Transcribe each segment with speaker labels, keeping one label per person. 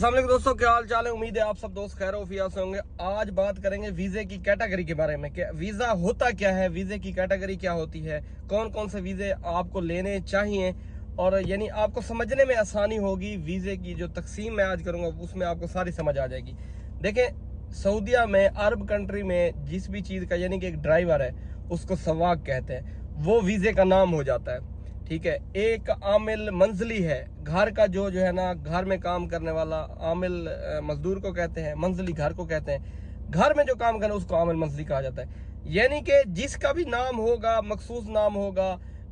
Speaker 1: अस्सलाम वालेकुम दोस्तों, क्या हाल चाल है। उम्मीद है आप सब दोस्त खैर वफियात से होंगे। आज बात करेंगे वीजे की कैटेगरी के बारे में कि वीजा होता क्या है, वीजे की कैटेगरी क्या होती है, कौन कौन से वीजे आपको लेने चाहिए और यानी आपको समझने में आसानी होगी। वीजे की जो तकसीम मैं आज करूंगा उसमें आपको सारी समझ आ जाएगी। देखें, सऊदीया में, अरब कंट्री में जिस भी चीज का यानी कि एक ड्राइवर है उसको सवाक कहते हैं, वो वीजे का नाम हो जाता है। ठीक है। एक आमिल मंजली है, घर का जो है ना, घर में काम करने वाला आमिल मजदूर को कहते हैं, मंजली घर को कहते हैं। घर में जो काम करे उसको आमिल मंजली कहा जाता है। यानी कि जिसका भी नाम होगा, मखसूस नाम होगा,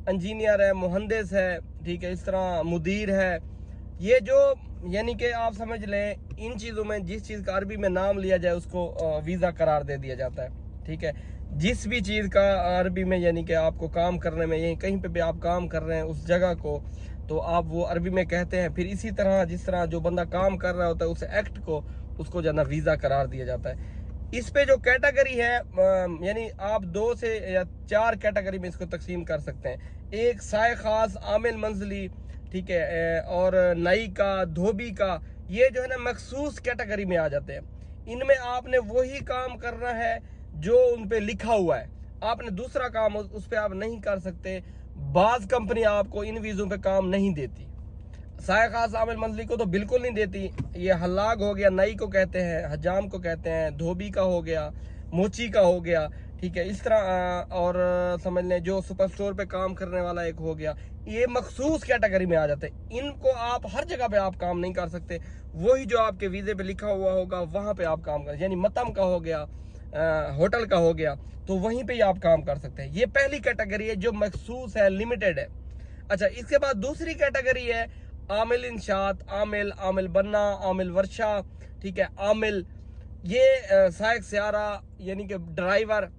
Speaker 1: इंजीनियर है, मुहंदिस है, ठीक है, इस तरह मुदीर है, ये जो यानी कि आप समझ लें, इन चीज़ों में जिस चीज़ का अरबी में नाम लिया जाए उसको वीज़ा करार दे दिया जाता है। ठीक है। जिस भी चीज़ का अरबी में यानी कि आपको काम करने में, यही कहीं पे भी आप काम कर रहे हैं उस जगह को, तो आप वो अरबी में कहते हैं। फिर इसी तरह जिस तरह जो बंदा काम कर रहा होता है उस एक्ट को, उसको जो है ना वीज़ा करार दिया जाता है। इस पे जो कैटेगरी है, यानी आप 2 से या 4 कैटेगरी में इसको तकसीम कर सकते हैं। एक साय खास, आमिल मंजली, ठीक है, और नई का, धोबी का, ये जो है ना मखसूस कैटेगरी में आ जाते हैं। इनमें आपने वही काम करना है जो उन पे लिखा हुआ है, आपने दूसरा काम उस पे आप नहीं कर सकते। बाज कंपनी आपको इन वीज़ों पे काम नहीं देती, साय खास आमिल मंजली को तो बिल्कुल नहीं देती। ये हल्लाग हो गया, नई को कहते हैं, हजाम को कहते हैं, धोबी का हो गया, मोची का हो गया, ठीक है, इस तरह। और समझ लें जो सुपर स्टोर पे काम करने वाला एक हो गया, ये मखसूस कैटेगरी में आ जाते हैं। इनको आप हर जगह पे आप काम नहीं कर सकते। वही जो आपके वीजे पे लिखा हुआ होगा वहां पे आप काम कर, यानी मतम का हो गया, होटल का हो गया, तो वहीं पे ही आप काम कर सकते हैं। ये पहली कैटेगरी है जो मखसूस है, लिमिटेड है। अच्छा, इसके बाद दूसरी कैटेगरी है आमिल इंशात, आमिल, आमिल बन्ना, आमिल वर्षा, ठीक है, आमिल, ये सायक सियारा यानी कि ड्राइवर,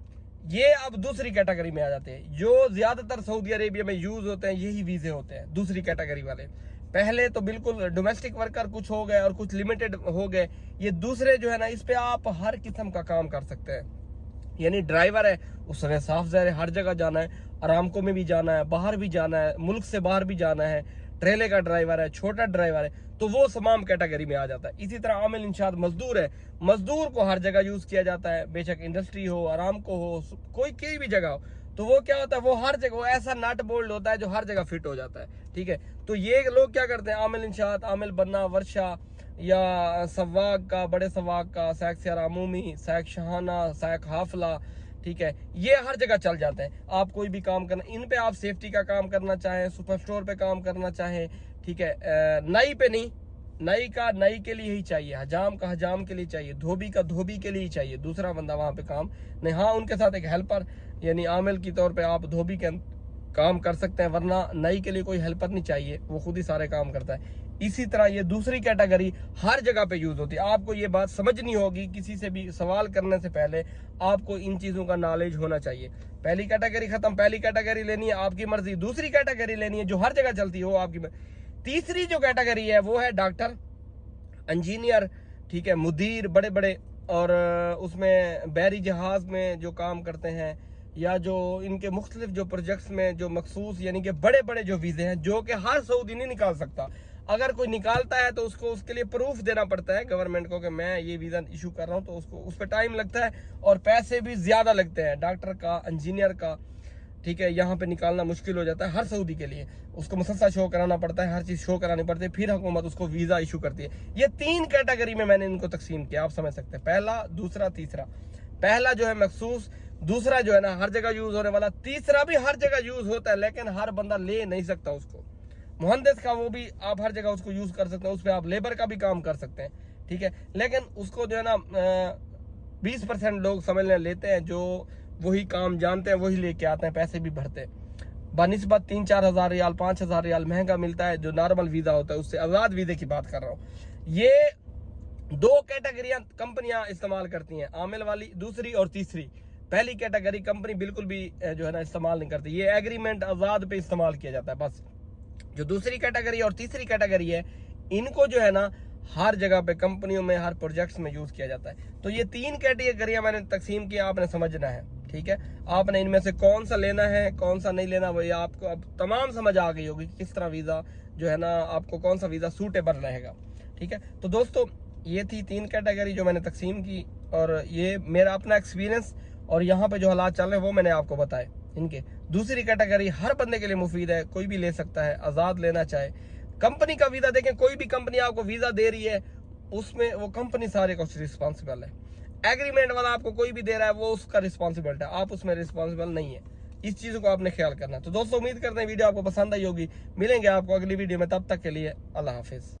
Speaker 1: ये अब दूसरी कैटेगरी में आ जाते हैं। जो ज्यादातर सऊदी अरेबिया में यूज होते हैं यही वीजे होते हैं दूसरी कैटेगरी वाले। पहले तो बिल्कुल डोमेस्टिक वर्कर कुछ हो गए और कुछ लिमिटेड हो गए। ये दूसरे जो है ना, इस पे आप हर किस्म का काम कर सकते हैं। यानी ड्राइवर है, उसने साफ ज़ाहिर हर जगह जाना है, अरामको में भी जाना है, बाहर भी जाना है, मुल्क से बाहर भी जाना है, ट्रेले का ड्राइवर है, छोटा ड्राइवर है, तो वो तमाम कैटेगरी में आ जाता है। इसी तरह आमिल इंशाद मजदूर है, मजदूर को हर जगह यूज किया जाता है, बेशक इंडस्ट्री हो, अरामको हो, कोई भी जगह हो, तो वो क्या होता है, वो हर जगह, वो ऐसा नट बोल्ट होता है जो हर जगह फिट हो जाता है। ठीक है। तो ये लोग क्या करते हैं, आमिल इंशात, आमिल बन्ना, वर्षा, या सवाक का, बड़े सवाक का, सैक सियारा अमूमी, सैक शहाना, सैक हाफला, ठीक है, ये हर जगह चल जाते हैं। आप कोई भी काम करना, इन पे आप सेफ्टी का काम करना चाहें, सुपर स्टोर पे काम करना चाहें, ठीक है, नई पे नहीं, नई का नई के लिए ही चाहिए, हजाम का हजाम के लिए चाहिए, धोबी का धोबी के लिए ही चाहिए, दूसरा बंदा वहां पे काम नहीं। हाँ, उनके साथ एक हेल्पर यानी आमिल की तौर पे आप धोबी के काम कर सकते हैं, वरना नई के लिए कोई हेल्पर नहीं चाहिए, वो खुद ही सारे काम करता है। इसी तरह ये दूसरी कैटेगरी हर जगह पे यूज होती है। आपको ये बात समझनी होगी, किसी से भी सवाल करने से पहले आपको इन चीजों का नॉलेज होना चाहिए। पहली कैटेगरी खत्म, पहली कैटेगरी लेनी है आपकी मर्जी, दूसरी कैटेगरी लेनी है जो हर जगह चलती है वो आपकी मर्जी। तीसरी जो कैटेगरी है वो है डॉक्टर, इंजीनियर, ठीक है, मुदीर, बड़े बड़े, और उसमें बहरी जहाज में जो काम करते हैं, या जो इनके मुख्तलिफ जो प्रोजेक्ट्स में जो मखसूस यानी कि बड़े बड़े जो वीजे हैं जो कि हर सऊदी नहीं निकाल सकता। अगर कोई निकालता है तो उसको उसके लिए प्रूफ देना पड़ता है गवर्नमेंट को कि मैं ये वीजा इशू कर रहा हूँ, तो उसको उस पर टाइम लगता है और पैसे भी ज्यादा लगते हैं, डॉक्टर का, इंजीनियर का। ठीक है, यहाँ पे निकालना मुश्किल हो जाता है हर सऊदी के लिए, उसको मुसलसल शो कराना पड़ता है, हर चीज शो करानी पड़ती है, फिर हुकूमत उसको वीजा इशू करती है। ये 3 कैटेगरी में मैंने इनको तकसीम किया, आप समझ सकते हैं, पहला, दूसरा, तीसरा। पहला जो है मखसूस, दूसरा जो है ना हर जगह यूज होने वाला, तीसरा भी हर जगह यूज होता है लेकिन हर बंदा ले नहीं सकता उसको। मुहंदिस का वो भी आप हर जगह उसको यूज कर सकते हैं, उस पर आप लेबर का भी काम कर सकते हैं, ठीक है, लेकिन उसको जो है ना 20% लोग समझ लेते हैं, जो वही काम जानते हैं वही लेके आते हैं, पैसे भी भरते हैं। बनिस्बत 3-4 हज़ार रियाल, 5,000 रियाल महंगा मिलता है जो नॉर्मल वीजा होता है उससे। आजाद वीजे की बात कर रहा हूँ। ये 2 कैटेगरियां कंपनियां इस्तेमाल करती हैं, आमिल वाली दूसरी और तीसरी। पहली कैटेगरी कंपनी बिल्कुल भी जो है ना इस्तेमाल नहीं करती, ये एग्रीमेंट आजाद पे इस्तेमाल किया जाता है बस। जो दूसरी कैटेगरी और तीसरी कैटेगरी है, इनको जो है ना हर जगह पे कंपनियों में, हर प्रोजेक्ट्स में यूज किया जाता है। तो ये 3 कैटेगरियां मैंने तकसीम किया, आपने समझना है, ठीक है। आपने इनमें से कौन सा लेना है, कौन सा नहीं लेना, वही आपको अब तमाम समझ आ गई होगी किस तरह वीजा जो है ना, आपको कौन सा वीजा सूटेबल रहेगा। ठीक है। तो दोस्तों ये थी 3 कैटेगरी जो मैंने तकसीम की, और ये मेरा अपना एक्सपीरियंस और यहाँ पे जो हालात चल रहे हैं वो मैंने आपको बताए इनके। दूसरी कैटेगरी हर बंदे के लिए मुफीद है, कोई भी ले सकता है, आज़ाद लेना चाहे। कंपनी का वीज़ा देखें, कोई भी कंपनी आपको वीज़ा दे रही है उसमें वो कंपनी सारे का रिस्पॉन्सिबल है। एग्रीमेंट वाला आपको कोई भी दे रहा है वो उसका रिस्पॉन्सिबल है, आप उसमें रिस्पॉन्सिबल नहीं है। इस चीज़ को आपने ख्याल करना है। तो दोस्तों उम्मीद करते हैं वीडियो आपको पसंद आई होगी। मिलेंगे आपको अगली वीडियो में, तब तक के लिए अल्लाह हाफिज़।